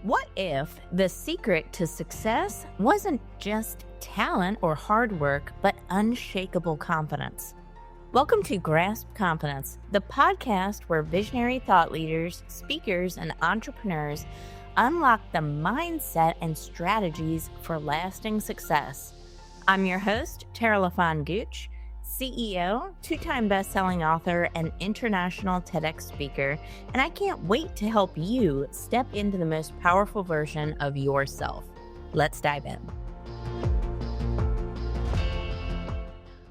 What if the secret to success wasn't just talent or hard work, but unshakable confidence? Welcome to Grasp Confidence, the podcast where visionary thought leaders, speakers, and entrepreneurs unlock the mindset and strategies for lasting success. I'm your host, Tara LaFon Gooch, CEO, two-time best-selling author, and international TEDx speaker, and I can't wait to help you step into the most powerful version of yourself. Let's dive in.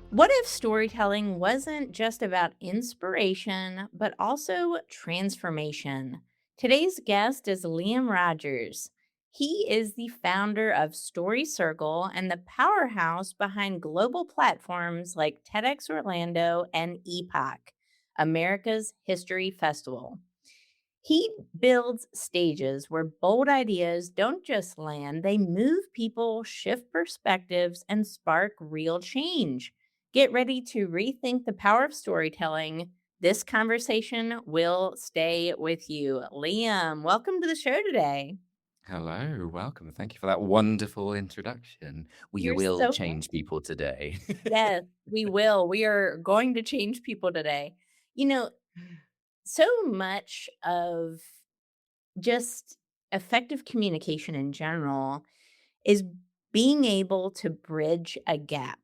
What if storytelling wasn't just about inspiration, but also transformation? Today's guest is Liam Rogers. He is the founder of Story Circle and the powerhouse behind global platforms like TEDx Orlando and Epoch, America's History Festival. He builds stages where bold ideas don't just land, they move people, shift perspectives, and spark real change. Get ready to rethink the power of storytelling. This conversation will stay with you. Liam, welcome to the show today. Hello, welcome. Thank you for that wonderful introduction. We You're will so change kind. people today. Yes, we will. We are going to change people today. You know, so much of just effective communication in general is being able to bridge a gap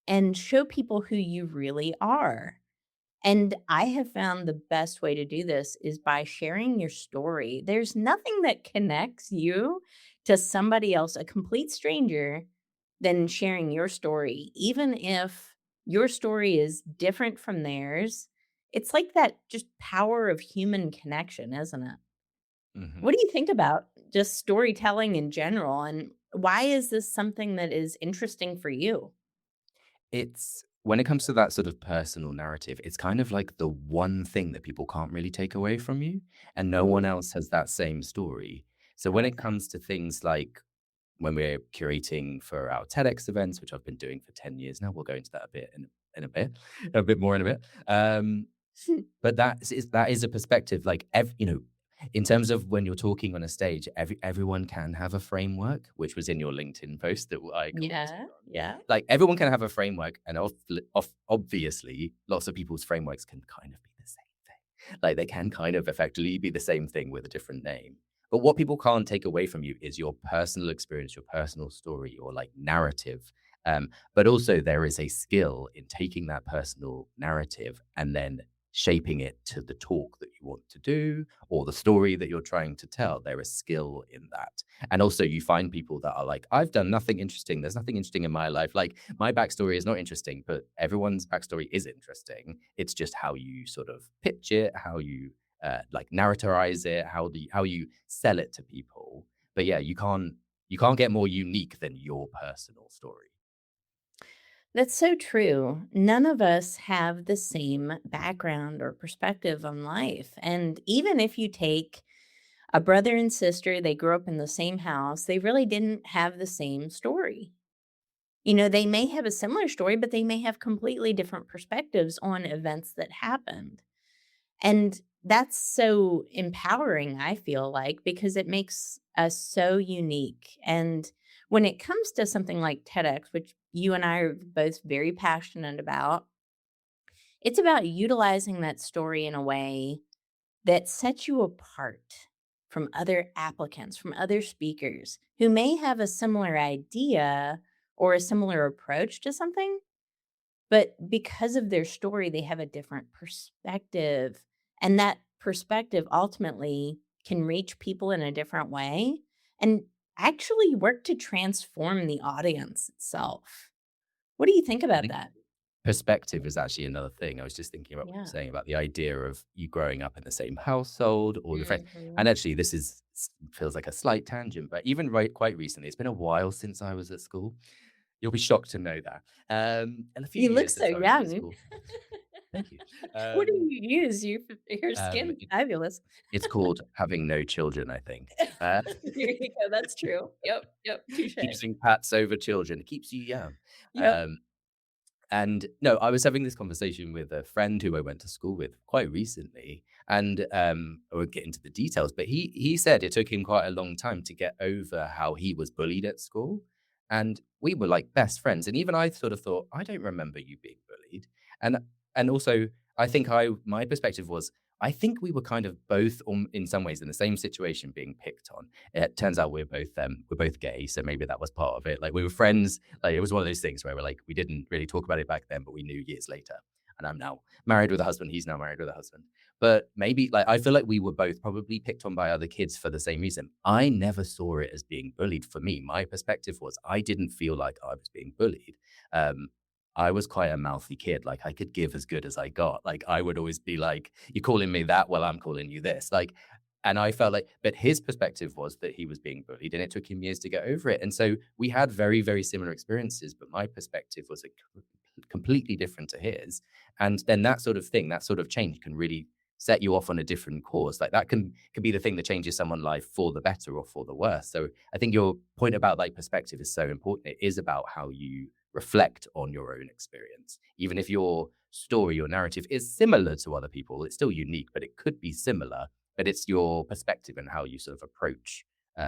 and show people who you really are. And I have found the best way to do this is by sharing your story. There's nothing that connects you to somebody else, a complete stranger, than sharing your story. Even if your story is different from theirs, it's like that just power of human connection, isn't it? What Mhm. do you think about just storytelling in general, and why is this something that is interesting for you? It's when it comes to that sort of personal narrative, it's kind of like the one thing that people can't really take away from you, and no one Ooh, else has that same story. So I when like it that. comes to things like when we're curating for our TEDx events, which I've been doing for 10 years now, we'll go into that a bit in a bit, a bit more in a bit. But that is a perspective, like, in terms of when you're talking on a stage, everyone can have a framework, which was in your LinkedIn post that I commented Yeah, on. yeah. Like, everyone can have a framework, and obviously, lots of people's frameworks can kind of be the same thing. Like, they can kind of effectively be the same thing with a different name. But what people can't take away from you is your personal experience, your personal story, your, like, narrative. But also there is a skill in taking that personal narrative and then shaping it to the talk that you want to do or the story that you're trying to tell. There is skill in that. And also you find people that are like, I've done nothing interesting. There's nothing interesting in my life. Like, my backstory is not interesting, but everyone's backstory is interesting. It's just how you sort of pitch it, how you like narratize it, how you sell it to people. But yeah, you can't get more unique than your personal story. That's so true. None of us have the same background or perspective on life. And even if you take a brother and sister, they grew up in the same house, they really didn't have the same story. You know, they may have a similar story, but they may have completely different perspectives on events that happened. And that's so empowering, I feel like, because it makes us so unique. And when it comes to something like TEDx, which you and I are both very passionate about, it's about utilizing that story in a way that sets you apart from other applicants, from other speakers who may have a similar idea or a similar approach to something, but because of their story, they have a different perspective, and that perspective ultimately can reach people in a different way and actually work to transform the audience itself. What do you think I about think that? perspective is actually another thing. I was just thinking about what you're Yeah. saying about the idea of you growing up in the same household, all your friends. And Mhm. actually, feels like a slight tangent, but even quite recently, it's been a while since I was at school. You'll be shocked to know that. And a few You look years so since I was at young. school. Thank you. What do Um, you use? Your um, skin's it, fabulous. it's called having no children, I think. Uh, There you go, that's true. Yep, yep, touche. Using pats over children. It keeps you young. Yep. Um, And no, I was having this conversation with a friend who I went to school with quite recently. And I won't get into the details, but he said it took him quite a long time to get over how he was bullied at school. And we were like best friends. And even I sort of thought, I don't remember you being bullied. And also I think my perspective was I think we were kind of both in some ways in the same situation being picked on. It turns out we're both gay, so maybe that was part of it. Like we were friends. Like it was one of those things where we're like we didn't really talk about it back then, but we knew years later. And I'm now married with a husband. He's now married with a husband. But maybe like I feel like we were both probably picked on by other kids for the same reason. I never saw it as being bullied. For me, my perspective was I didn't feel like I was being bullied. Um, I was quite a mouthy kid. Like I could give as good as I got. Like I would always be like, "You're calling me that? Well, I'm calling you this." Like, and I felt like, but his perspective was that he was being bullied, and it took him years to get over it. And so we had very, very similar experiences, but my perspective was completely different to his. And then that sort of thing, that sort of change can really set you off on a different course. Like that can be the thing that changes someone's life for the better or for the worse. So I think your point about like perspective is so important. It is about how you reflect on your own experience. Even if your story, your narrative is similar to other people, it's still unique, but it could be similar. But it's your perspective and how you sort of approach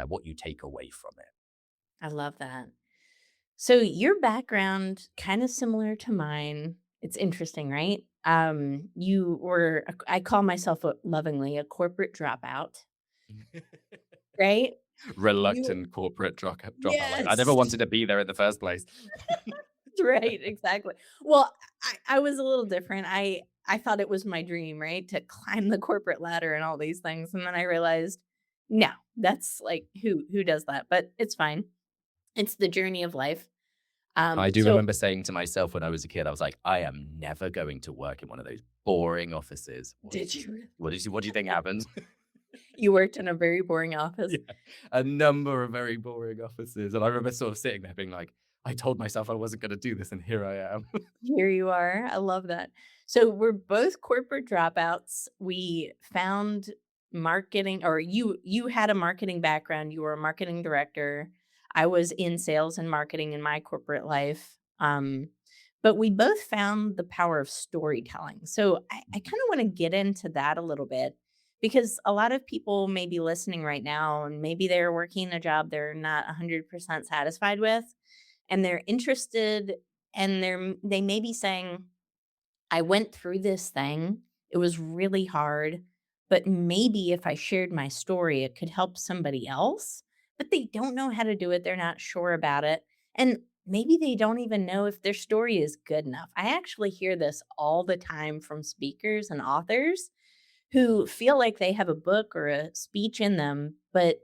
what you take away from it. I love that. So your background kind of similar to mine. It's interesting, right? You were I call myself lovingly a corporate dropout, right? You Reluctant corporate dropout. Like I never Yes. wanted to be there in the first place. Right, exactly. Well, I was a little different. I thought it was my dream, right, to climb the corporate ladder and all these things, and then I realized, no, that's like who does that? But it's fine. It's the journey of life. I do So remember saying to myself when I was a kid, I was like, I am never going to work in one of those boring offices. did you? What do you think happened? You worked in a very boring Yeah, office. a number of very boring offices. And I remember sort of sitting there being like, I told myself I wasn't going to do this, and here I am. Here you are. I love that. So we're both corporate dropouts. We found marketing, or you had a marketing background. You were a marketing director. I was in sales and marketing in my corporate life. But we both found the power of storytelling. So I kind of want to get into that a little bit because a lot of people may be listening right now and maybe they're working a job they're not 100% satisfied with and they're interested and they may be saying, "I went through this thing. It was really hard, but maybe if I shared my story, it could help somebody else." But they don't know how to do it. They're not sure about it. And maybe they don't even know if their story is good enough. I actually hear this all the time from speakers and authors who feel like they have a book or a speech in them, but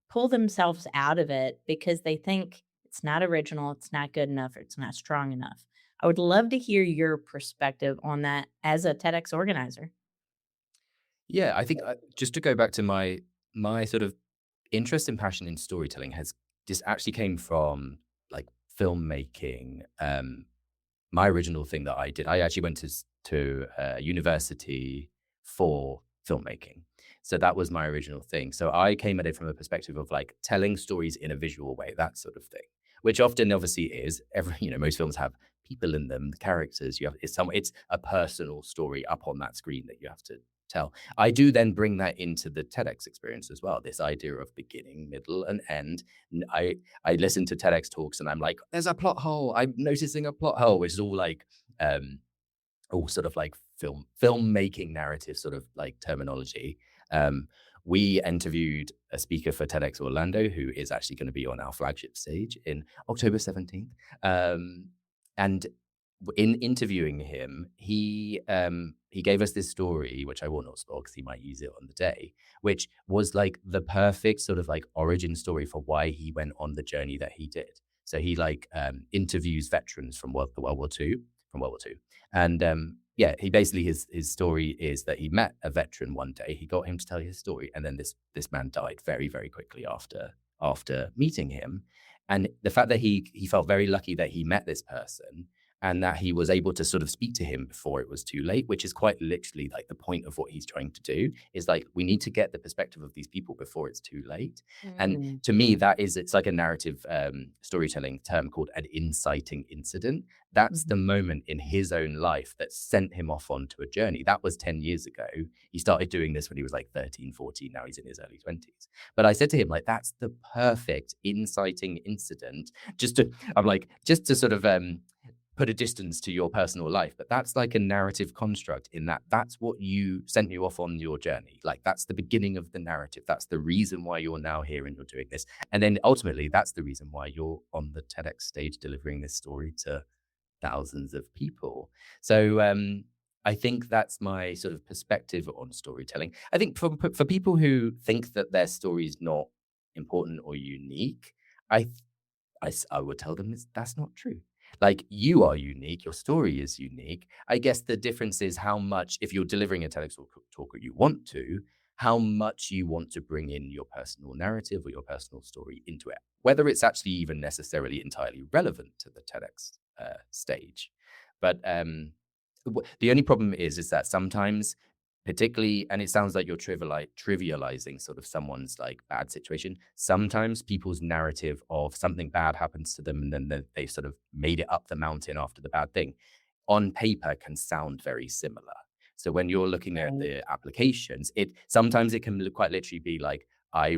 pull themselves out of it because they think it's not original, it's not good enough, or it's not strong enough. I would love to hear your perspective on that as a TEDx organizer. Yeah, I think just to go back to my sort of interest and passion in storytelling has just actually came from like filmmaking. My original thing that I did, I actually went to university for filmmaking. So that was my original thing. So I came at it from a perspective of like telling stories in a visual way, that sort of thing, which often obviously is every, most films have people in them, the characters, it's a personal story up on that screen that you have to tell. I do then bring that into the TEDx experience as well, this idea of beginning, middle, and end. I listen to TEDx talks and I'm like, there's a plot hole. I'm noticing a plot hole, which is um, all sort of like filmmaking narrative sort of like terminology. Um, we interviewed a speaker for TEDx Orlando who is actually going to be on our flagship stage in October 17th. And in interviewing him, he gave us this story, which I will not spoil because he might use it on the day, which was like the perfect sort of like origin story for why he went on the journey that he did. So he like interviews veterans from World War Two, and yeah, he basically his story is that he met a veteran one day. He got him to tell his story, and then this man died very very quickly after meeting him. And the fact that he felt very lucky that he met this person, and that he was able to sort of speak to him before it was too late, which is quite literally like the point of what he's trying to do is like we need to get the perspective of these people before it's too late. And Mm, to me, that is it's like a narrative storytelling term called an inciting incident. That's the mhm. moment in his own life that sent him off onto a journey. That was 10 years ago. He started doing this when he was like 13, 14. Now he's in his early 20s. But I said to him, like, that's the perfect inciting incident. I'm like, just to sort of put a distance to your personal life, but that's like a narrative construct in that that's what you sent you off on your journey. Like that's the beginning of the narrative. That's the reason why you're now here and you're doing this. And then ultimately, that's the reason why you're on the TEDx stage delivering this story to thousands of people. So I think that's my sort of perspective on storytelling. I think for people who think that their story is not important or unique, I I would tell them that's not true. Like you are unique, your story is unique. I guess the difference is how much, if you're delivering a TEDx talk or you want to, how much you want to bring in your personal narrative or your personal story into it, whether it's actually even necessarily entirely relevant to the TEDx stage. But the only problem is that sometimes particularly and it sounds like you're trivializing sort of someone's like bad situation. Sometimes people's narrative of something bad happens to them and then they sort of made it up the mountain after the bad thing on paper can sound very similar. So when you're looking at Right. the applications, it sometimes it can quite literally be like I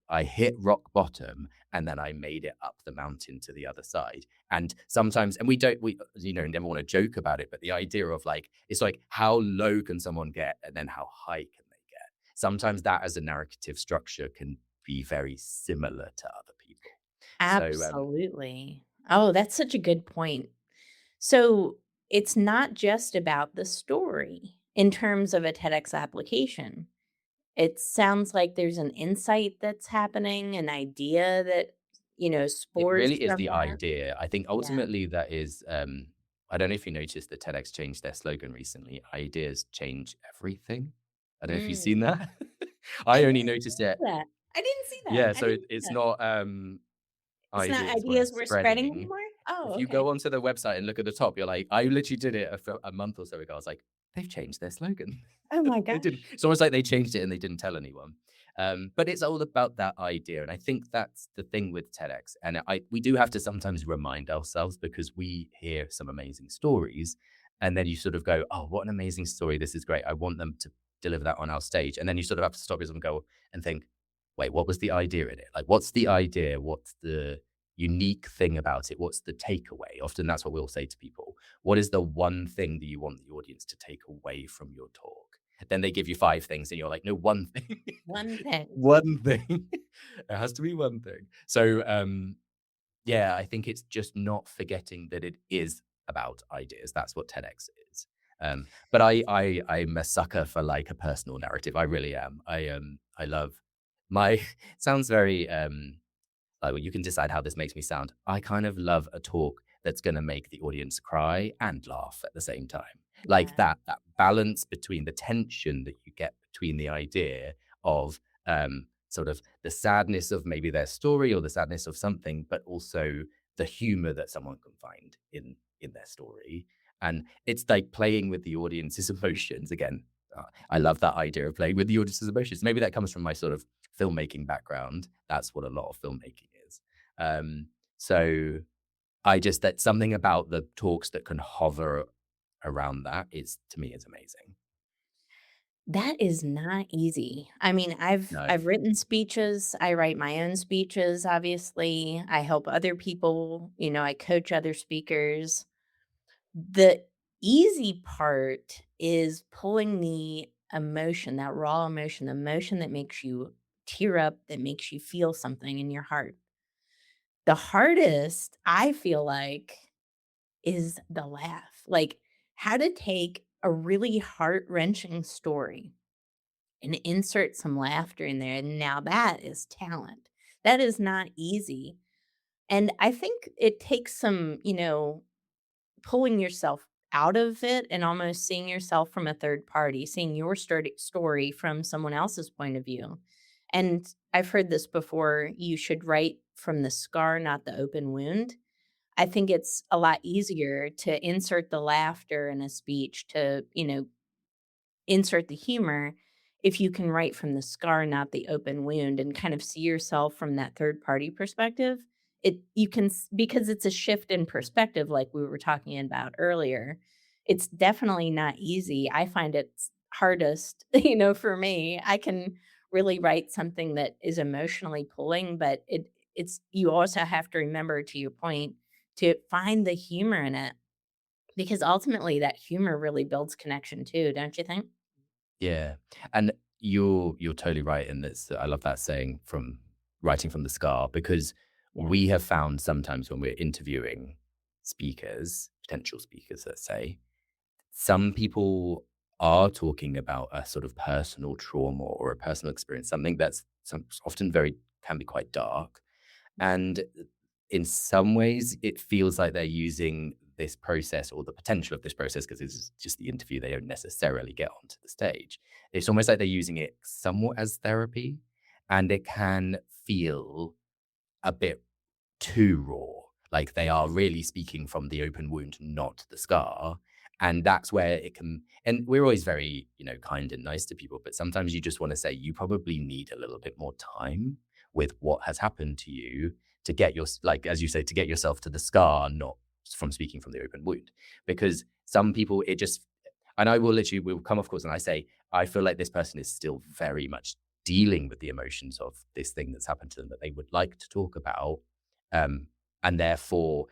I hit rock bottom and then I made it up the mountain to the other side. And sometimes, and we never want to joke about it, but the idea of like it's like how low can someone get and then how high can they get? Sometimes that as a narrative structure can be very similar to other people. So Absolutely. Oh, that's such a good point. So, it's not just about the story in terms of a TEDx application. It sounds like there's an insight that's happening, an idea that, it spores really is from the that. idea. I think Yeah. ultimately that is I don't know if you noticed that TEDx changed their slogan recently. Ideas change everything. I don't know if you've seen Mm. that. I I only didn't noticed it. know that. I didn't see that. Yeah, I so didn't see it's that. not It's not ideas worth ideas we're spreading spreading. anymore? Oh, If you okay. go onto the website and look at the top, you're like, I literally did it a month or so ago. I was like, they've changed their slogan. Oh my They didn't. gosh. It's almost like they changed it and they didn't tell anyone. But it's all about that idea, and I think that's the thing with TEDx. And we do have to sometimes remind ourselves because we hear some amazing stories, and then you sort of go, "Oh, what an amazing story! This is great. I want them to deliver that on our stage." And then you sort of have to stop yourself and go and think, "Wait, what was the idea in it? Like, what's the idea? What's the unique thing about it? What's the takeaway?" Often that's what we'll say to people. What is the one thing that you want the audience to take away from your talk? Then they give you 5 things and you're like, "No, one thing." One thing. One thing. It has to be one thing. So, yeah, I think it's just not forgetting that it is about ideas. That's what TEDx is. But I'm a sucker for, like, a personal narrative. I really am. I love my it sounds very, well, you can decide how this makes me sound. I kind of love a talk that's going to make the audience cry and laugh at the same time. Like Yeah. that balance between the tension that you get between the idea of sort of the sadness of maybe their story or the sadness of something, but also the humor that someone can find in their story. And it's like playing with the audience's emotions again. I love that idea of playing with the audience's emotions. Maybe that comes from my sort of filmmaking background. That's what a lot of filmmaking is. So I just that something about the talks that can hover around that is to me is amazing. That is not easy. I mean, I've No, I've written speeches, I write my own speeches, obviously. I help other people, I coach other speakers. The easy part is pulling the emotion, that raw emotion, the emotion that makes you tear up, that makes you feel something in your heart. The hardest, I feel like, is the laugh. Like, how to take a really heart-wrenching story and insert some laughter in there, and now that is talent. That is not easy, and I think it takes some, pulling yourself out of it and almost seeing yourself from a third party, seeing your story from someone else's point of view. And I've heard this before, you should write from the scar, not the open wound. I think it's a lot easier to insert the laughter in a speech to, insert the humor if you can write from the scar, not the open wound, and kind of see yourself from that third party perspective. It you can because it's a shift in perspective like we were talking about earlier. It's definitely not easy. I find it's hardest, for me. I can really write something that is emotionally pulling, but it's you also have to remember, to your point, to find the humor in it because ultimately that humor really builds connection too, don't you think? Yeah, and you're totally right in this. I love that saying from writing from the scar because Yeah. we have found sometimes when we're interviewing speakers, potential speakers, let's say, some people are talking about a sort of personal trauma or a personal experience, something that's often very can be quite dark. And in some ways, it feels like they're using this process or the potential of this process because it's just the interview. They don't necessarily get onto the stage. It's almost like they're using it somewhat as therapy, and it can feel a bit too raw. Like they are really speaking from the open wound, not the scar. And that's where it can, and we're always very, kind and nice to people, but sometimes you just want to say you probably need a little bit more time with what has happened to you to get your, like, as you say, to get yourself to the scar, not from speaking from the open wound. Because some people, it just, and I will literally, will come off course and I say, I feel like this person is still very much dealing with the emotions of this thing that's happened to them that they would like to talk about, um, and therefore,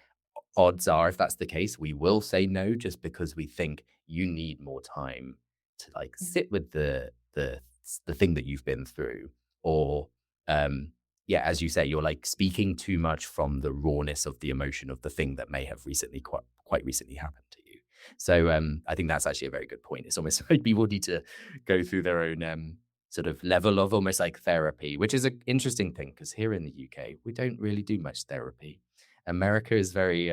odds are, if that's the case, we will say no just because we think you need more time to like Yeah. sit with the thing that you've been through. Or yeah, as you say, you're like speaking too much from the rawness of the emotion of the thing that may have recently quite recently happened to you. So I think that's actually a very good point. It's almost like people need to go through their own sort of level of almost like therapy, which is an interesting thing because here in the UK, we don't really do much therapy. America is very,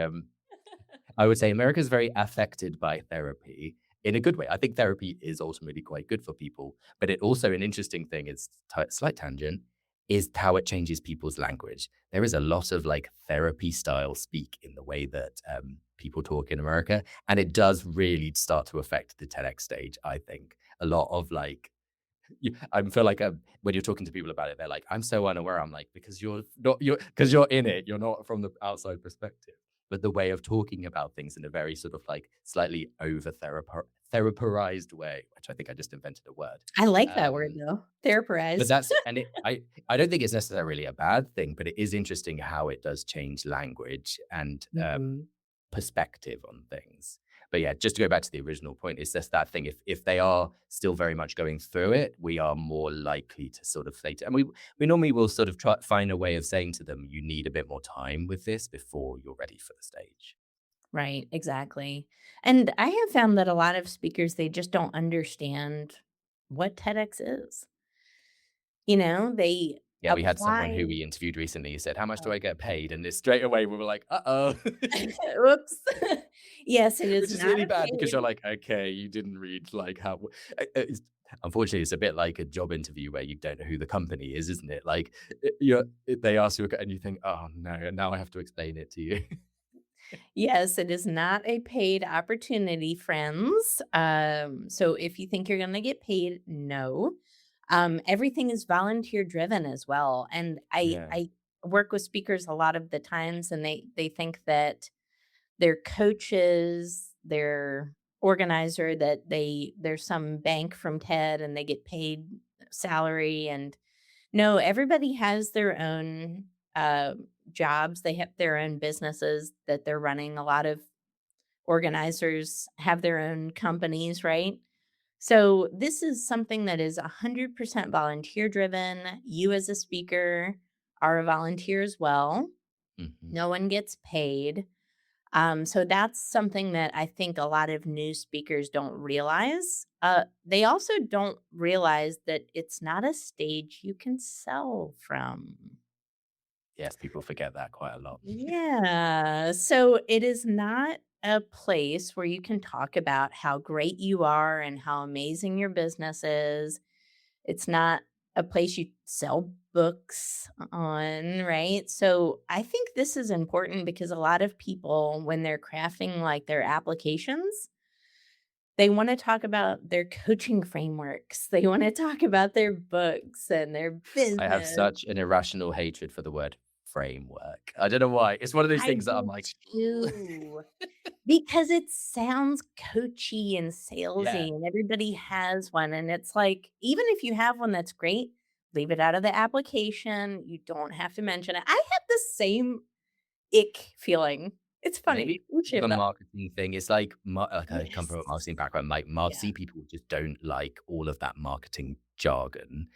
I would say America is very affected by therapy in a good way. I think therapy is ultimately quite good for people, but it also an interesting thing is slight tangent is how it changes people's language. There is a lot of like therapy style speak in the way that people talk in America, and it does really start to affect the TEDx stage. I think a lot of like I feel like when you're talking to people about it, they're like, "I'm so unaware." I'm like, "Because you're in it. You're not from the outside perspective." But the way of talking about things in a very sort of like slightly over therapized way, which I think I just invented a word. I like that word Um, though, but therapize. that's and it I don't think it's necessarily a bad thing, but it is interesting how it does change language and Mhm. perspective on things. But yeah, just to go back to the original point, it's just that thing. If they are still very much going through it, we are more likely to sort of say to, and we normally will sort of try find a way of saying to them, you need a bit more time with this before you're ready for the stage. Right, exactly. And I have found that a lot of speakers, they just don't understand what TEDx is. They Yeah, we had someone apply who we interviewed recently who said, "How much do oh, I get paid?" And this straight away we were like, "Uh oh," whoops. Yes, it is which is not really a bad because paid. you're like, "Okay, you didn't read like how." Unfortunately, it's a bit like a job interview where you don't know who the company is, isn't it? Like they ask you, and you think, "Oh no, now I have to explain it to you." Yes, it is not a paid opportunity, friends. So if you think you're gonna get paid, no. Everything is volunteer driven as well. And I Yeah. I work with speakers a lot of the times and they think that their coaches, their organizer, that there's some bank from TED and they get paid salary. And no, everybody has their own jobs. They have their own businesses that they're running. A lot of organizers have their own companies, right? So this is something that is 100% volunteer driven. You as a speaker are a volunteer as well. Mhm. No one gets paid. So that's something that I think a lot of new speakers don't realize. They also don't realize that it's not a stage you can sell from. Yes, people forget that quite a lot. Yeah. So it is not a place where you can talk about how great you are and how amazing your business is. It's not a place you sell books on, right? So I think this is important because a lot of people, when they're crafting like their applications, they want to talk about their coaching frameworks. They want to talk about their books and their I have business. such an irrational hatred for the word framework. I don't know why. It's one of those I things that I'm do like, "Ugh." too. Because it sounds coachy and Yeah, salesy, and everybody has one, and it's like, even if you have one that's great, leave it out of the application, you don't have to mention it. I had the same ick feeling. It's maybe funny, we it's share a that. marketing thing. It's like I come Yes. from a marketing background. Like, Yeah, marketing people just don't like all of that marketing jargon.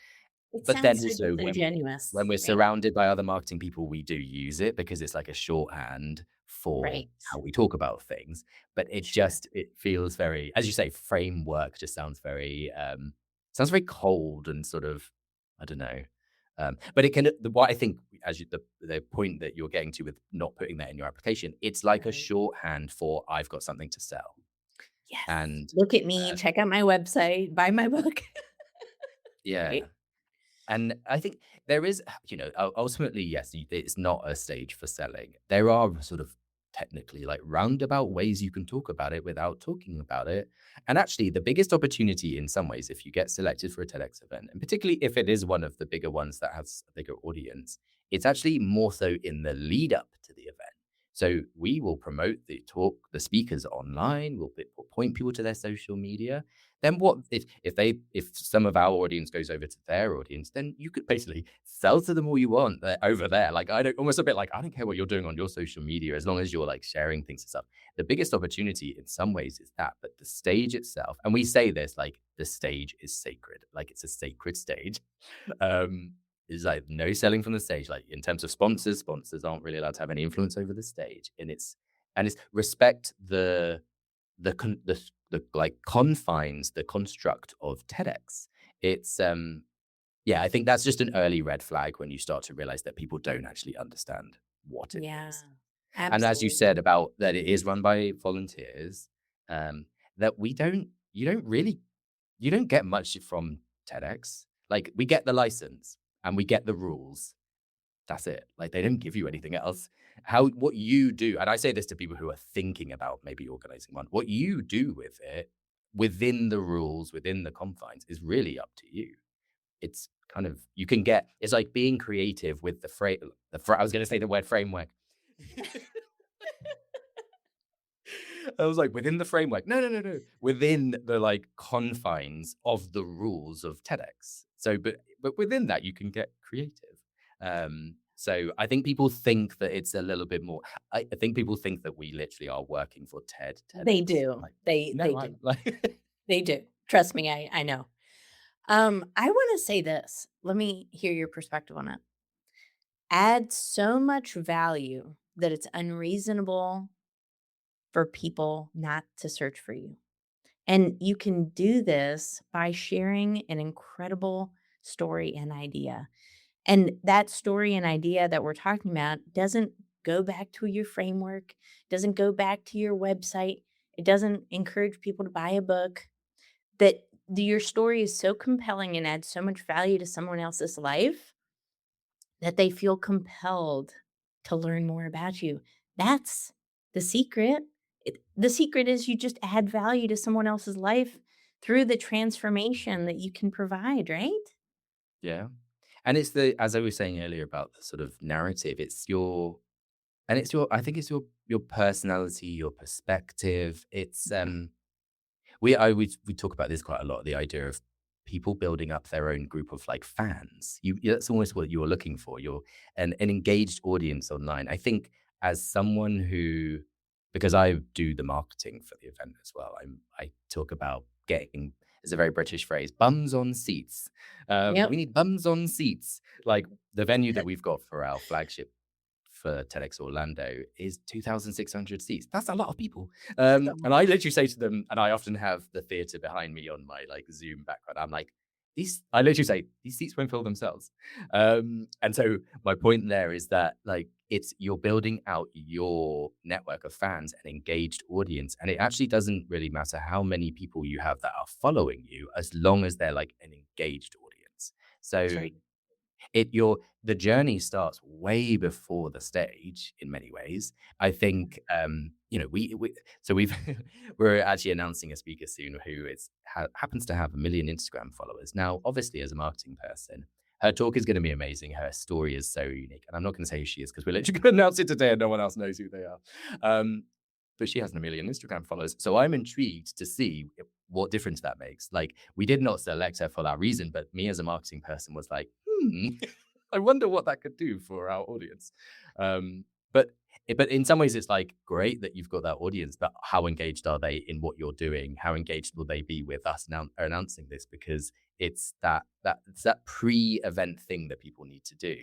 it But then sounds so also when disingenuous, we're right? surrounded by other marketing people, we do use it because it's like a shorthand for Right. how we talk about things. But Sure. it feels very, as you say, framework just sounds very cold and sort of, I don't know. But it can what I think as the point that you're getting to with not putting that in your application, it's like a Right. shorthand for I've got something to sell. Yes. And Look at me, uh, check out my website, buy my book, yeah. right? And I think there is, ultimately, yes, it's not a stage for selling. There are sort of technically like roundabout ways you can talk about it without talking about it. And actually, the biggest opportunity in some ways, if you get selected for a TEDx event, and particularly if it is one of the bigger ones that has a bigger audience, it's actually more so in the lead up to the event. So we will promote the speakers online. We'll point people to their social media. Then what if some of our audience goes over to their audience, then you could basically sell to them all you want over there. Like I don't almost a bit like I don't care what you're doing on your social media as long as you're like sharing things and stuff. The biggest opportunity in some ways is that, but the stage itself, and we say this like the stage is sacred, like it's a sacred stage. Um, is like no selling from the stage. Like in terms of sponsors aren't really allowed to have any influence over the stage, and it's respect the like confines, the construct of TEDx. It's yeah, I think that's just an early red flag when you start to realize that people don't actually understand what it Yeah, is. And as you said absolutely. about that it is run by volunteers, that you don't get much from TEDx. Like we get the license and we get the rules, that's it. Like, they don't give you anything else. What you do, and I say this to people who are thinking about maybe organizing one, what you do with it within the rules, within the confines is really up to you. It's kind of, you can get, it's like being creative with I was going to say the word framework. I was like, within the framework. No, no, no, no. Within the like confines of the rules of TEDx. So, but within that, you can get creative. So I think people think that it's a little bit more. I think people think that we literally are working for They TEDx. do. Like, They no, do. I'm like, They do. Trust me, I know. I wanna say this. Let me hear your perspective on it. Add so much value that it's unreasonable for people not to search for you. And you can do this by sharing an incredible story and idea. And that story and idea that we're talking about doesn't go back to your framework, doesn't go back to your website, it doesn't encourage people to buy a book. That your story is so compelling and adds so much value to someone else's life that they feel compelled to learn more about you. That's the secret. The secret is you just add value to someone else's life through the transformation that you can provide, right? yeah. And it's as I was saying earlier about the sort of narrative, I think it's your personality, your perspective. We talk about this quite a lot, the idea of people building up their own group of like fans. That's almost what you're looking for. You're an engaged audience online. I think as someone who, because I do the marketing for the event as well, I talk about getting, it's a very British phrase, bums on seats. We Yep. need bums on seats. Like the venue that we've got for our flagship for TEDx Orlando is 2,600 seats. That's a lot of people. That's a And I lot. literally say to them, and I often have the theater behind me on my like Zoom background. I'm like, I literally say, these seats won't fill themselves. And so my point there is that like you're building out your network of fans and engaged audience. And it actually doesn't really matter how many people you have that are following you, as long as they're like an engaged audience. So Right. the journey starts way before the stage in many ways. I think we so we've we're actually announcing a speaker soon who happens to have 1 million Instagram followers. Now, obviously, as a marketing person, her talk is going to be amazing. Her story is so unique, and I'm not going to say who she is because we're literally going to announce it today, and no one else knows who they are. But she has 1 million Instagram followers, so I'm intrigued to see what difference that makes. Like, we did not select her for that reason, but me as a marketing person was like, I wonder what that could do for our audience. Um, but but in some ways, it's like great that you've got that audience, but how engaged are they in what you're doing? How engaged will they be with us now announcing this? Because it's that pre-event thing that people need to do,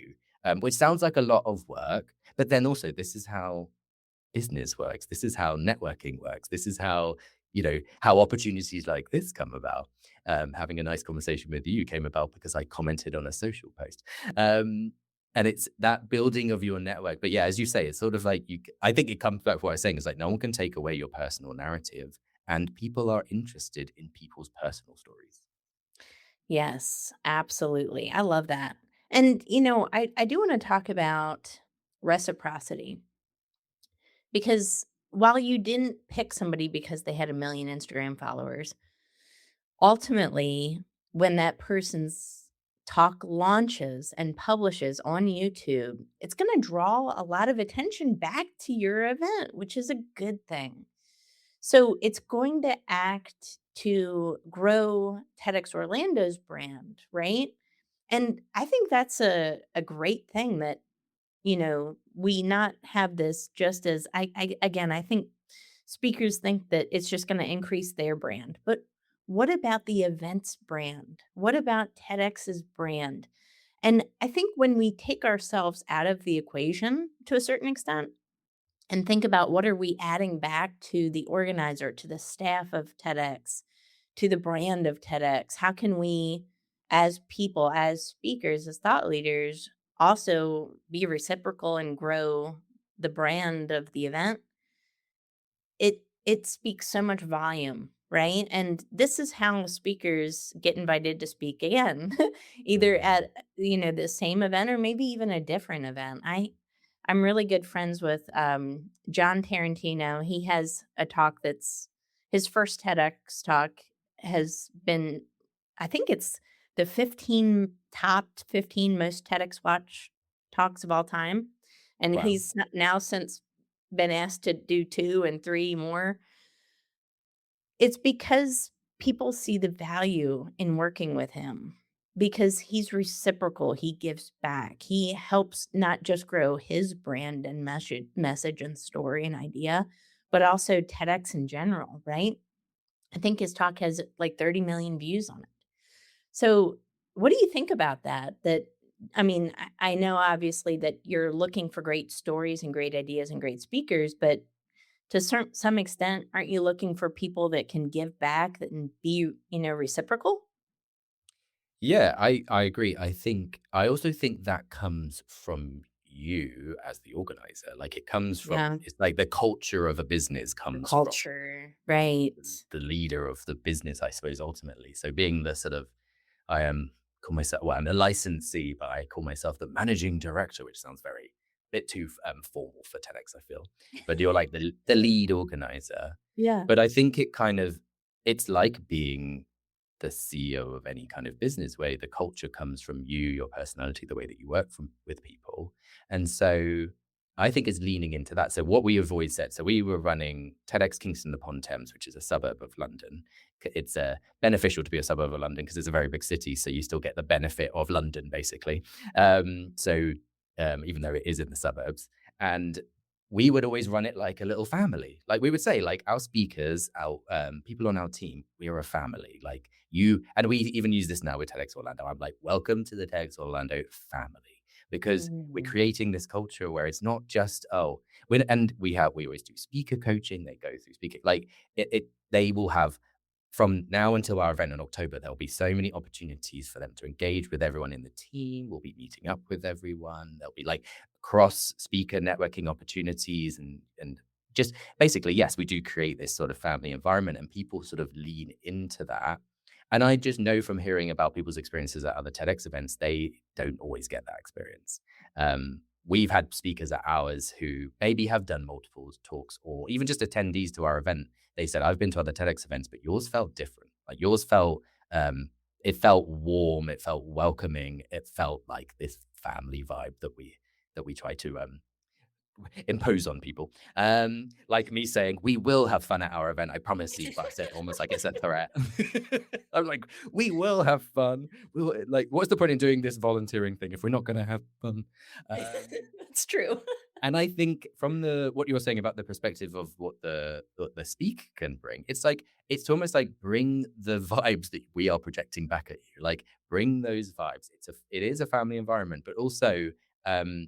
which sounds like a lot of work. But then also, this is how business works. This is how networking works. This is how, how opportunities like this come about. Having a nice conversation with you came about because I commented on a social post. And it's that building of your network. But yeah, as you say, it's sort of like I think it comes back to what I was saying is like no one can take away your personal narrative, and people are interested in people's personal stories. Yes, absolutely. I love that. And, I do want to talk about reciprocity because while you didn't pick somebody because they had 1 million Instagram followers, ultimately, when that person's talk launches and publishes on YouTube, it's going to draw a lot of attention back to your event, which is a good thing. So it's going to act to grow TEDx Orlando's brand, right? And I think that's a great thing that, we not have this just as I again, I think speakers think that it's just going to increase their brand. But what about the event's brand? What about TEDx's brand? And I think when we take ourselves out of the equation to a certain extent, and think about what are we adding back to the organizer, to the staff of TEDx, to the brand of TEDx? How can we, as people, as speakers, as thought leaders, also be reciprocal and grow the brand of the event? It speaks so much volume, right? And this is how speakers get invited to speak again, either Mm. at the same event or maybe even a different event. I'm really good friends with John Tarantino. He has a talk that's his first TEDx talk has been, I think it's the 15 top 15 most TEDx watch talks of all time. And Wow. he's now since been asked to do 2 and 3 more. It's because people see the value in working with him because he's reciprocal, he gives back. He helps not just grow his brand and message and story and idea, but also TEDx in general, right? I think his talk has like 30 million views on it. So, what do you think about that? I mean, I know obviously that you're looking for great stories and great ideas and great speakers, but to some extent, aren't you looking for people that can give back and be, reciprocal? Yeah, I agree. I also think that comes from you as the organizer. Like it comes from Yeah, it's like the culture of a business the comes from culture, right. the leader of the business, I suppose, ultimately. So being the sort of I am call myself well, I'm a licensee, but I call myself the managing director, which sounds very bit too formal for TEDx, I feel. But you're like the lead organizer. Yeah. But I think it's like being the CEO of any kind of business where the culture comes from you, your personality, the way that you work with people. And so I think it's leaning into that. So what we have always said, so we were running TEDx Kingston upon Thames, which is a suburb of London. It's beneficial to be a suburb of London because it's a very big city, so you still get the benefit of London, basically. Even though it is in the suburbs, and we would always run it like a little family. Like we would say, like our speakers, our people on our team, we are a family. Like you, and we even use this now with TEDx Orlando. I'm like, welcome to the TEDx Orlando family, because we're Mhm. creating this culture where it's not just we always do speaker coaching. They go through speaker like they will have from now until our event in October, there'll be so many opportunities for them to engage with everyone in the team. We'll be meeting up with everyone. There'll be like cross speaker networking opportunities and just basically, yes, we do create this sort of family environment and people sort of lean into that. And I just know from hearing about people's experiences at other TEDx events, they don't always get that experience. We've had speakers at ours who maybe have done multiple talks or even just attendees to our event. They said, I've been to other TEDx events, but yours felt different. Like yours felt, it felt warm, it felt welcoming, it felt like this family vibe that we try to impose on people. Like me saying, "We will have fun at our event, I promise you," but I said almost like it's a threat. I'm like, "We will have fun. We will," like, what's the point in doing this volunteering thing if we're not gonna have fun? Um, That's true. and I think from the what you were saying about the perspective of what the speak can bring, it's like it's almost like bring the vibes that we are projecting back at you. Like bring those vibes. It is a family environment, but also um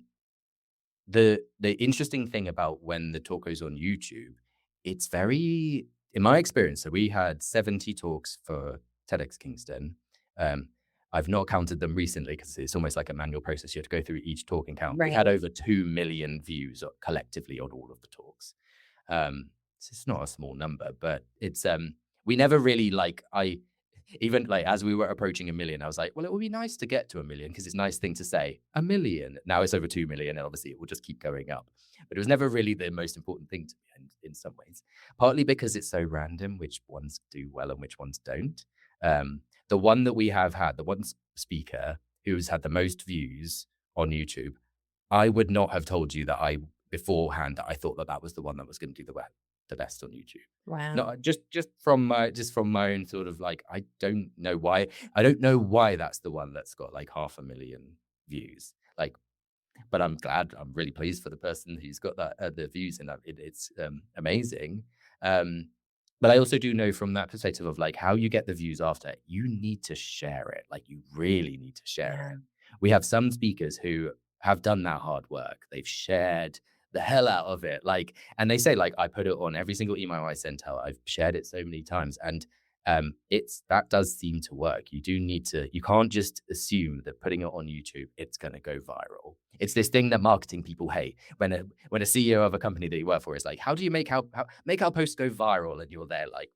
the interesting thing about when the talk goes on YouTube, it's very in my experience, so we had 70 talks for TEDx Kingston. Um, I've not counted them recently because it's almost like a manual process. You have to go through each talk and count. We've had Right. over 2 million views collectively on all of the talks. So it's not a small number, but it's we never really like I even like as we were approaching a million, I was like, well, it would be nice to get to a million because it's a nice thing to say. A million. Now it's over 2 million, and obviously it will just keep going up. But it was never really the most important thing to me in some ways. Partly because it's so random which ones do well and which ones don't. The one that we have had, the one speaker who's had the most views on YouTube, I would not have told you that I beforehand that I thought that that was the one that was going to do the best on YouTube. Wow. No, just from my own sort of like I don't know why that's the one that's got like 500,000 views. Like but I'm glad, I'm really pleased for the person who's got that the views, and it's amazing. Um, but I also do know from that perspective of like how you get the views after, you need to share it. Like you really need to share Yeah. it. We have some speakers who have done that hard work. They've shared the hell out of it. Like, and they say, like, I put it on every single email I sent out. I've shared it so many times. And it's that does seem to work. You do need to, you can't just assume that putting it on YouTube, it's going to go viral. It's this thing that marketing people hate. When a CEO of a company that you work for is like, how do you make our posts go viral? And you're there like,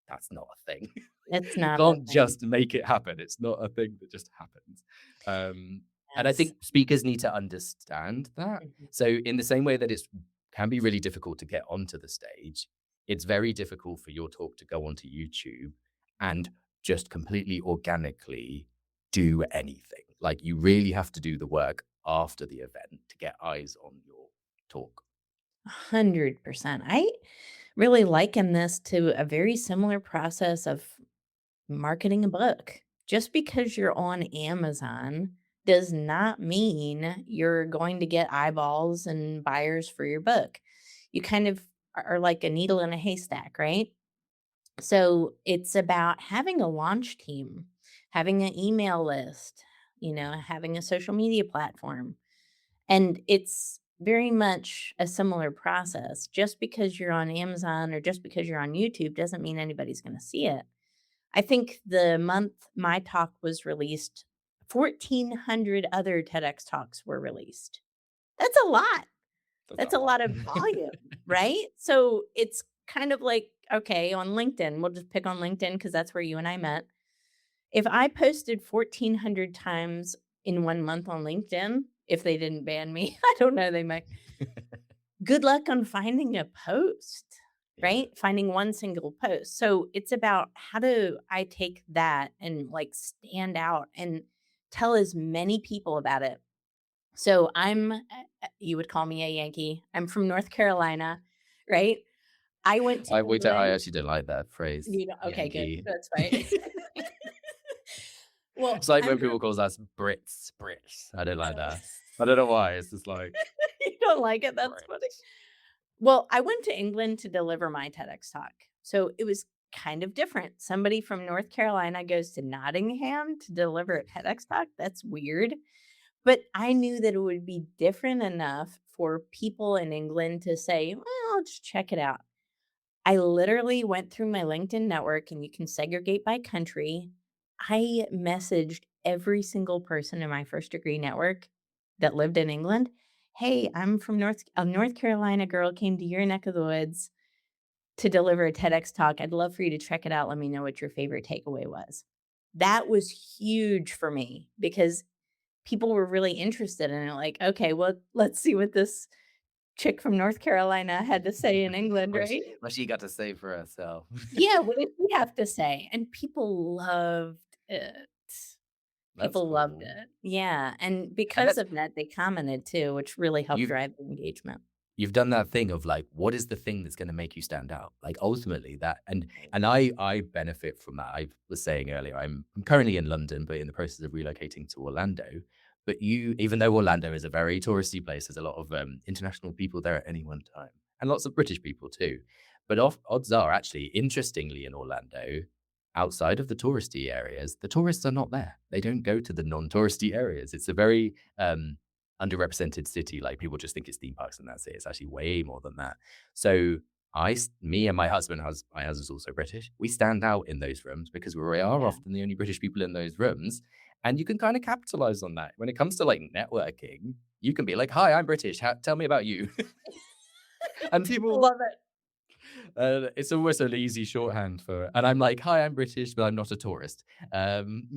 that's not a thing. It's You not a can't thing. just make it happen. It's not a thing that just happens. And I Yes. think speakers need to understand that. Mhm. So in the same way that it's can be really difficult to get onto the stage, it's very difficult for your talk to go onto YouTube and just completely organically do anything. Like you really have to do the work after the event to get eyes on your talk. 100%. I really liken this to a very similar process of marketing a book. Just because you're on Amazon does not mean you're going to get eyeballs and buyers for your book. You kind of are like a needle in a haystack, right? So it's about having a launch team, having an email list, having a social media platform. And it's very much a similar process. Just because you're on Amazon or just because you're on YouTube doesn't mean anybody's going to see it. I think the month my talk was released, 1,400 other TEDx talks were released. That's a lot. That's a That's a lot. lot of volume, right? So it's kind of like, okay, on LinkedIn, we'll just pick on LinkedIn because that's where you and I met. If I posted 1,400 times in 1 month on LinkedIn, if they didn't ban me, I don't know, they might. Good luck on finding a post, Yeah. right? Finding one single post. So it's about how do I take that and like stand out and tell as many people about it. So you would call me a Yankee. I'm from North Carolina, right? I went to I England. actually don't like that phrase, You know, okay, good. Yankee. That's right. Well, It's like I'm when from people call us Brits. I don't like that. I don't know why. It's just like you don't like it, that's funny. Brits. Well, I went to England to deliver my TEDx talk. So it was kind of different. Somebody from North Carolina goes to Nottingham to deliver a TEDx talk. That's weird. But I knew that it would be different enough for people in England to say, well, I'll just check it out. I literally went through my LinkedIn network and you can segregate by country. I messaged every single person in my first degree network that lived in England. Hey, I'm from North a North Carolina girl came to your neck of the woods. to deliver a TEDx talk. I'd love for you to check it out. Let me know what your favorite takeaway was. That was huge for me because people were really interested in it, like, "Okay, well, let's see what this chick from North Carolina had to say in England," right? What she got to say for herself. Yeah, what did she have to say? And people loved it. That's People loved cool. it. Yeah, and And because that's of that, they commented too, which really helped you've drive the engagement. you've done that thing of like, what is the thing that's going to make you stand out? Like ultimately that, and Right. I benefit from that. I was saying earlier, I'm currently in London, but in the process of relocating to Orlando. But you, even though Orlando is a very touristy place, there's a lot of international people there at any one time, and lots of British people too. But odds are, actually, interestingly, in Orlando, outside of the touristy areas, the tourists are not there. They don't go to the non-touristy areas. It's a very underrepresented city. Like people just think it's theme parks and that's it. It's actually way more than that. So me and my husband, my husband's also British. We stand out in those rooms because we are Yeah. often the only British people in those rooms, and you can kind of capitalize on that when it comes to like networking. You can be like, "Hi, I'm British. Tell me about you," and People people love it. it's almost an easy shorthand for, and I'm like, "Hi, I'm British, but I'm not a tourist."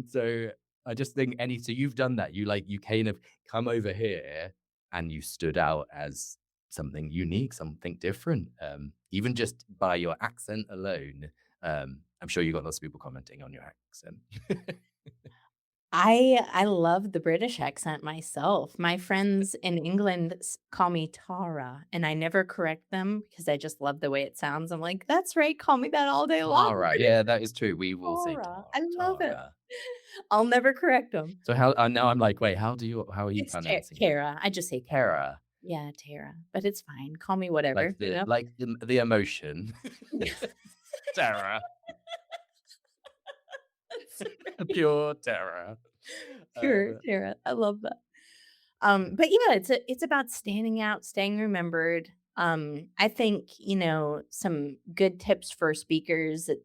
So I just think so you've done that. You kind of come over here and you stood out as something unique, something different. Even just by your accent alone. I'm sure you got lots of people commenting on your accent. I love the British accent myself. My friends in England call me Tara, and I never correct them because I just love the way it sounds. I'm like, "That's right, call me that all day long." Tara, yeah, that is true. We will say Tara, I love it. Tara. I'll never correct them. So how now I'm like, wait, how are you It's pronouncing it? Tara. I just say Tara. Tara. Yeah, Tara, but it's fine. Call me whatever, you know? Like the emotion. Terror. That's Pure terror. pure Um, Tara. I love that. But yeah, it's about standing out, staying remembered. I think, some good tips for speakers that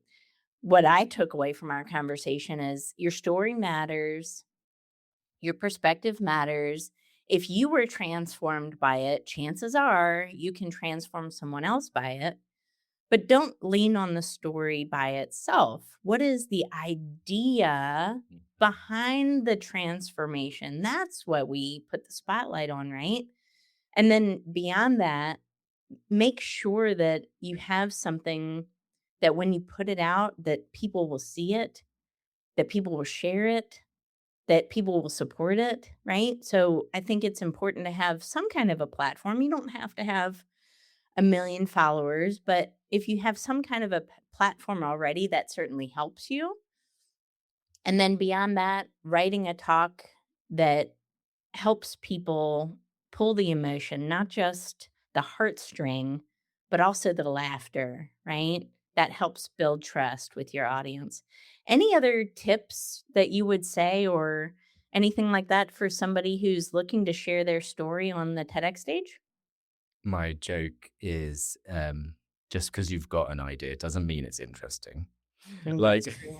what I took away from our conversation is your story matters, your perspective matters. If you were transformed by it, chances are you can transform someone else by it. But don't lean on the story by itself. What is the idea behind the transformation? That's what we put the spotlight on, right? And then beyond that, make sure that you have something that when you put it out that people will see it, that people will share it, that people will support it, right? So I think it's important to have some kind of a platform. You don't have to have a million followers, but if you have some kind of a platform already, that certainly helps you. And then beyond that, writing a talk that helps people pull the emotion, not just the heartstring, but also the laughter, right? That helps build trust with your audience. Any other tips that you would say or anything like that for somebody who's looking to share their story on the TEDx stage? my joke is just because you've got an idea doesn't mean it's interesting. That's Like true.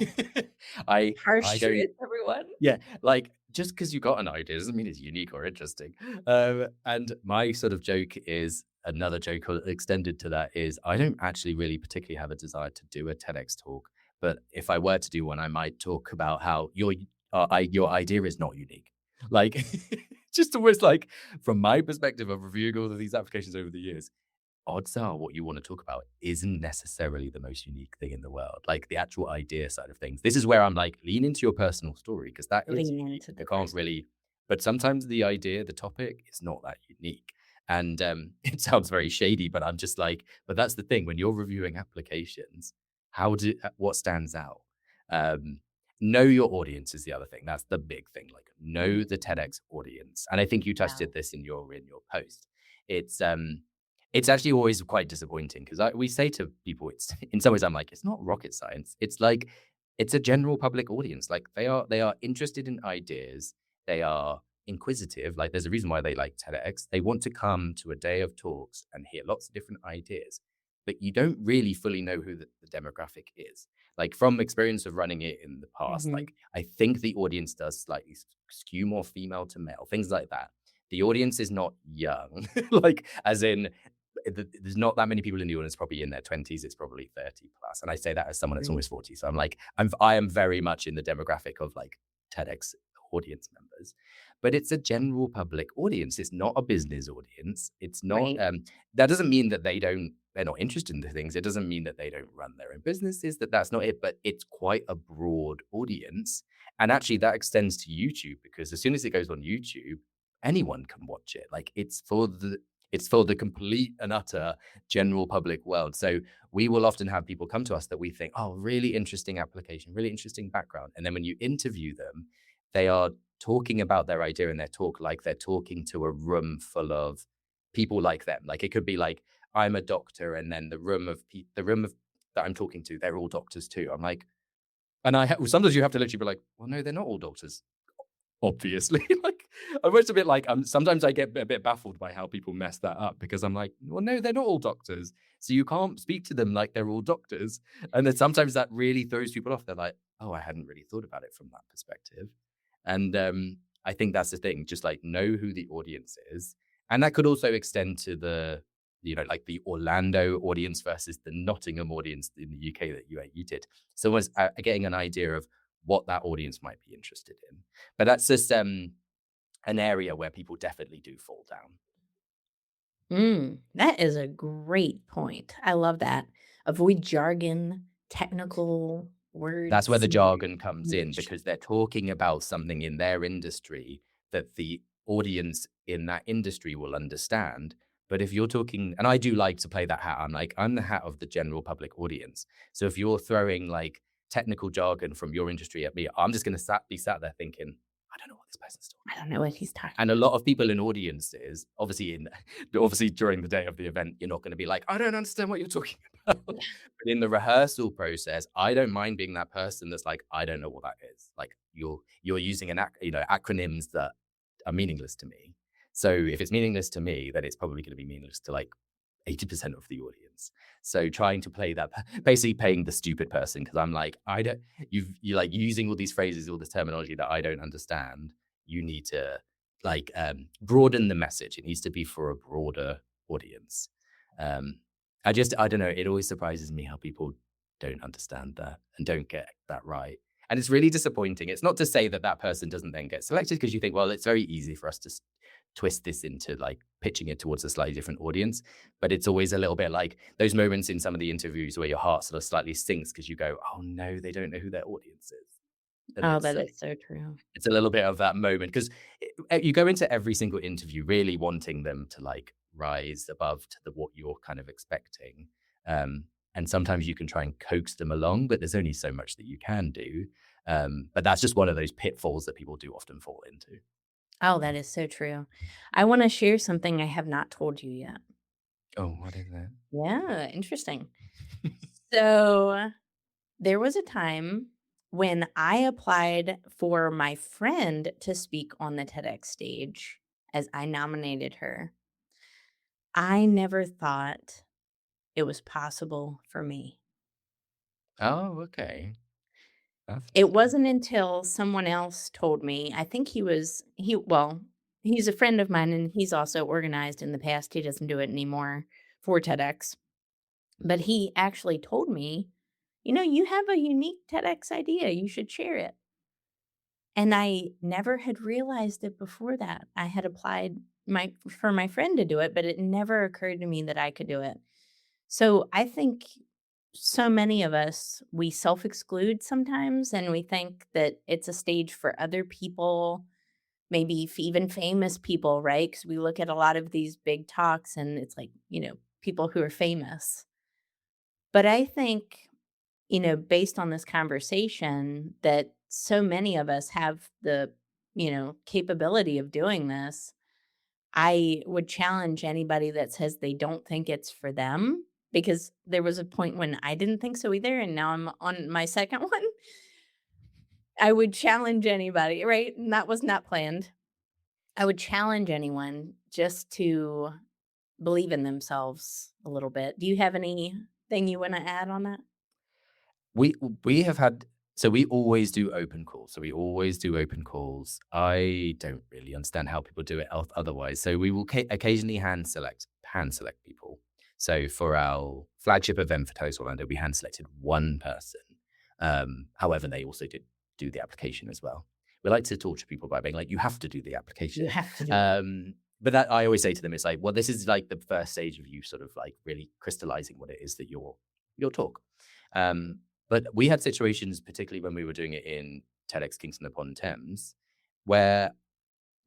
I Harsh don't truth, everyone. yeah, like just because you got an idea doesn't mean it's unique or interesting. And my sort of joke is another joke extended to that is I don't actually really particularly have a desire to do a TEDx talk, but if I were to do one, I might talk about how your idea is not unique. Like, just almost like from my perspective of reviewing all of these applications over the years, odds are what you want to talk about isn't necessarily the most unique thing in the world. Like the actual idea side of things. This is where I'm like, lean into your personal story because that is Lean unique. into the You can't person. really, but sometimes the idea, the topic is not that unique. And it sounds very shady, but I'm just like, but that's the thing when you're reviewing applications, what stands out? Um, know your audience is the other thing. That's the big thing. Like know the Mhm. TEDx audience. And I think you touched Yeah. it this in your post. It's it's actually always quite disappointing because we say to people, it's in some ways, I'm like, it's not rocket science. It's like, it's a general public audience. Like they are interested in ideas. They are inquisitive. Like there's a reason why they like TEDx. They want to come to a day of talks and hear lots of different ideas, but you don't really fully know who the demographic is. Like from experience of running it in the past, Mhm. like I think the audience does slightly skew more female to male, things like that. The audience is not young, like as in there's not that many people in the audience, probably in their 20s. It's probably 30 plus. And I say that as someone that's Right. almost 40. So I'm like, I am very much in the demographic of like TEDx audience members, but it's a general public audience. It's not a business audience. It's not, Right. that doesn't mean that they're not interested in the things. It doesn't mean that they don't run their own businesses, that's not it, but it's quite a broad audience. And actually that extends to YouTube because as soon as it goes on YouTube, anyone can watch it. Like it's for the complete and utter general public world. So we will often have people come to us that we think, oh, really interesting application, really interesting background. And then when you interview them, they are talking about their idea and their talk like they're talking to a room full of people like them. Like it could be like, I'm a doctor, and then the room of that I'm talking to, they're all doctors too. I'm like, sometimes you have to literally be like, well, no, they're not all doctors. Obviously, like I'm always a bit like sometimes I get a bit baffled by how people mess that up because I'm like, well, no, they're not all doctors, so you can't speak to them like they're all doctors. And then sometimes that really throws people off. They're like, oh, I hadn't really thought about it from that perspective. And I think that's the thing, just like know who the audience is, and that could also extend to the like the Orlando audience versus the Nottingham audience in the UK that you did. So was getting an idea of what that audience might be interested in. But that's just an area where people definitely do fall down. That is a great point. I love that. Avoid jargon, technical That's where words, the and jargon comes in niche. because they're talking about something in their industry that the audience in that industry will understand. But if you're talking, and I do like to play that hat, I'm the hat of the general public audience. So if you're throwing like technical jargon from your industry at me, I'm just going to be sat there thinking, I don't know what this person's talking I about. don't know what he's talking And a about. lot of people in audiences, obviously during the day of the event, you're not going to be like, I don't understand what you're talking about. But in the rehearsal process, I don't mind being that person that's like, I don't know what that is. Like you're using acronyms that are meaningless to me. So if it's meaningless to me, then it's probably going to be meaningless to like 80% of the audience. So trying to play that, basically playing the stupid person, because I'm like, I don't, you're like using all these phrases, all this terminology that I don't understand. You need to like broaden the message. It needs to be for a broader audience. Um, I don't know. It always surprises me how people don't understand that and don't get that right. And it's really disappointing. It's not to say that that person doesn't then get selected because you think, well, it's very easy for us to twist this into like pitching it towards a slightly different audience. But it's always a little bit like those moments in some of the interviews where your heart sort of slightly sinks because you go, oh no, they don't know who their audience is. And Oh, that is so true. it's a little bit of that moment because you go into every single interview really wanting them to like rise above to what you're kind of expecting. And sometimes you can try and coax them along, but there's only so much that you can do. But that's just one of those pitfalls that people do often fall into. Oh, that is so true. I wanna share something I have not told you yet. Oh, what is that? Yeah, interesting. So, there was a time when I applied for my friend to speak on the TEDx stage as I nominated her. I never thought it was possible for me. Oh, okay. That's It interesting. wasn't until someone else told me, I think he's a friend of mine and he's also organized in the past. He doesn't do it anymore for TEDx. But he actually told me, you have a unique TEDx idea. You should share it. And I never had realized it before that. I had applied for my friend to do it, but it never occurred to me that I could do it. So I think so many of us, we self exclude sometimes and we think that it's a stage for other people, maybe even famous people, right? Because we look at a lot of these big talks and it's like, people who are famous. But I think, based on this conversation, that so many of us have the, capability of doing this. I would challenge anybody that says they don't think it's for them because there was a point when I didn't think so either, and now I'm on my second one. I would challenge anybody, right? And that was not planned. I would challenge anyone just to believe in themselves a little bit. Do you have anything you want to add on that? We we have had so we always do open calls. So we always do open calls. I don't really understand how people do it otherwise. So we will occasionally hand select people. So for our flagship event for Toast Orlando, we hand selected one person. However, they also did do the application as well. We like to torture people by being like, you have to do the You application. have to do it. But that I always say to them, it's like, well, this is like the first stage of you sort of like really crystallizing what it is that your talk. But we had situations, particularly when we were doing it in TEDx Kingston upon Thames, where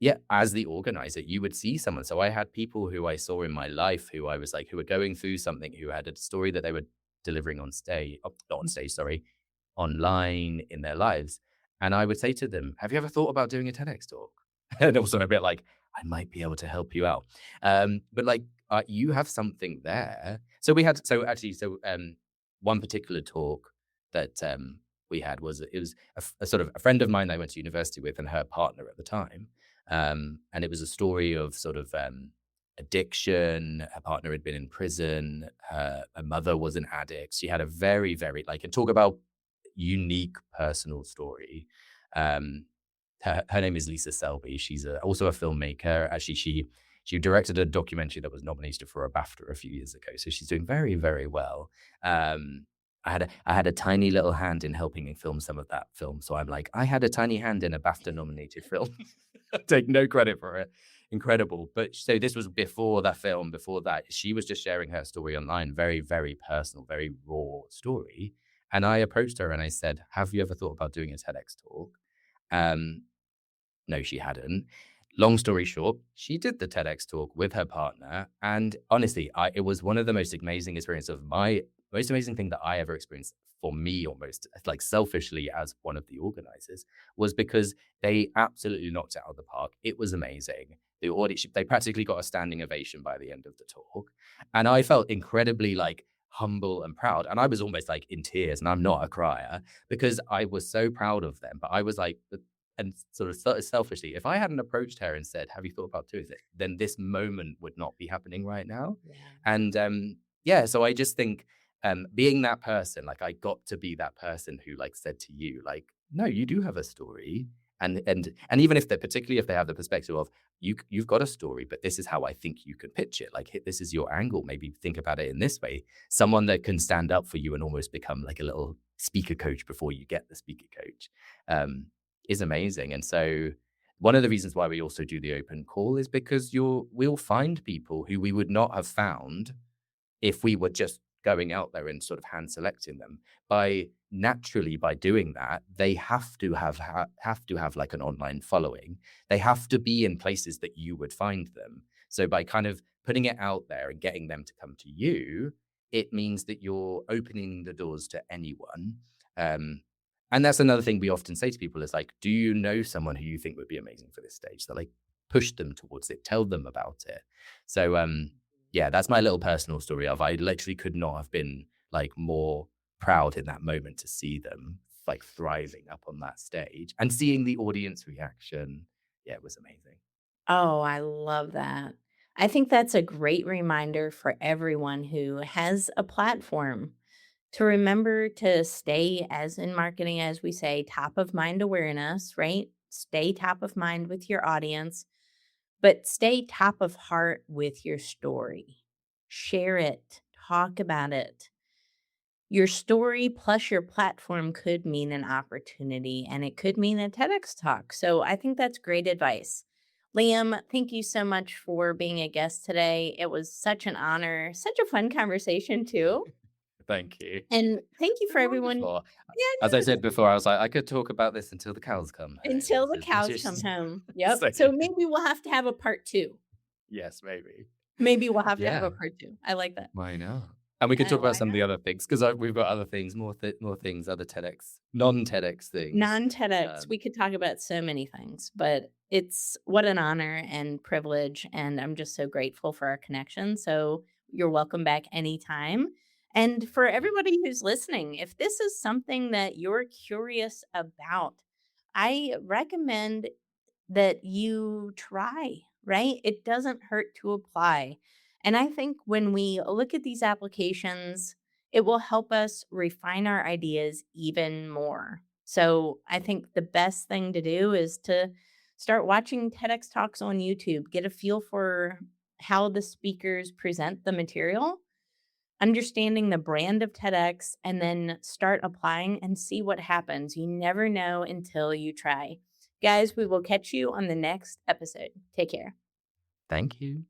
yeah, as the organizer, you would see someone. So I had people who I saw in my life who I was like, who were going through something, who had a story that they were delivering on stage, not on stage, sorry, online in their lives. And I would say to them, have you ever thought about doing a TEDx talk? And also a bit like, I might be able to help you out. But like, you have something there. So we had, so actually, one particular talk that we had was, it was a sort of a friend of mine I went to university with and her partner at the time. And it was a story of sort of addiction. Her partner had been in prison. Her mother was an addict. She had a very, very like, and talk about unique personal story. Um, her name is Lisa Selby. She's also a filmmaker. Actually, she directed a documentary that was nominated for a BAFTA a few years ago. So she's doing very, very well. Um, I had a tiny little hand in helping film some of that film. So I'm like, I had a tiny hand in a BAFTA nominated film. I take no credit for it. Incredible. But so this was before that film, before that. She was just sharing her story online, very, very personal, very raw story. And I approached her and I said, have you ever thought about doing a TEDx talk? Um, no, she hadn't. Long story short, she did the TEDx talk with her partner. And honestly, it was one of the most amazing experiences of my most amazing thing that I ever experienced for me, almost like selfishly as one of the organizers, was because they absolutely knocked it out of the park. It was amazing. The audience, they practically got a standing ovation by the end of the talk. And I felt incredibly like humble and proud. And I was almost like in tears, and I'm not a crier because I was so proud of them. But I was like, and sort of selfishly, if I hadn't approached her and said, "Have you thought about doing it?" then this moment would not be happening right now. Yeah. And yeah, so I just think being that person, like I got to be that person who like said to you, like, no, you do have a story. And even if they particularly if they have the perspective of you've got a story, but this is how I think you can pitch it. Like this is your angle. Maybe think about it in this way. Someone that can stand up for you and almost become like a little speaker coach before you get the speaker coach. Is amazing. And so one of the reasons why we also do the open call is because we'll find people who we would not have found if we were just going out there and sort of hand selecting them. By doing that, they have to have like an online following. They have to be in places that you would find them. So by kind of putting it out there and getting them to come to you, it means that you're opening the doors to anyone. Um, and that's another thing we often say to people is like, do you know someone who you think would be amazing for this stage? So like push them towards it, tell them about it. So yeah, that's my little personal story of I literally could not have been like more proud in that moment to see them like thriving up on that stage and seeing the audience reaction. Yeah, it was amazing. Oh, I love that. I think that's a great reminder for everyone who has a platform to remember to stay, as in marketing, as we say, top of mind awareness, right? Stay top of mind with your audience, but stay top of heart with your story. Share it, talk about it. Your story plus your platform could mean an opportunity and it could mean a TEDx talk. So I think that's great advice. Liam, thank you so much for being a guest today. It was such an honor, such a fun conversation, too. Thank you. And thank you It's for been everyone. wonderful. Yeah, As I no, said before, I was like, I could talk about this until the cows come home. until This the is cows come just home. Yep. so So maybe we'll have to have a part two. yes, maybe. Maybe we'll have to have Yeah. a part two. I like that. Why not? And we could talk about Why some of the not? other things because we've got other things, more things, other TEDx, non-TEDx things. Non-TEDx, Um, we could talk about so many things, but it's what an honor and privilege, and I'm just so grateful for our connection, so you're welcome back anytime. And for you. everybody who's listening, if this is something that you're curious about, I recommend that you try, right? It doesn't hurt to apply. And I think when we look at these applications, it will help us refine our ideas even more. So I think the best thing to do is to start watching TEDx Talks on YouTube, get a feel for how the speakers present the material, understanding the brand of TEDx, and then start applying and see what happens. You never know until you try. Guys, we will catch you on the next episode. Take care. Thank you.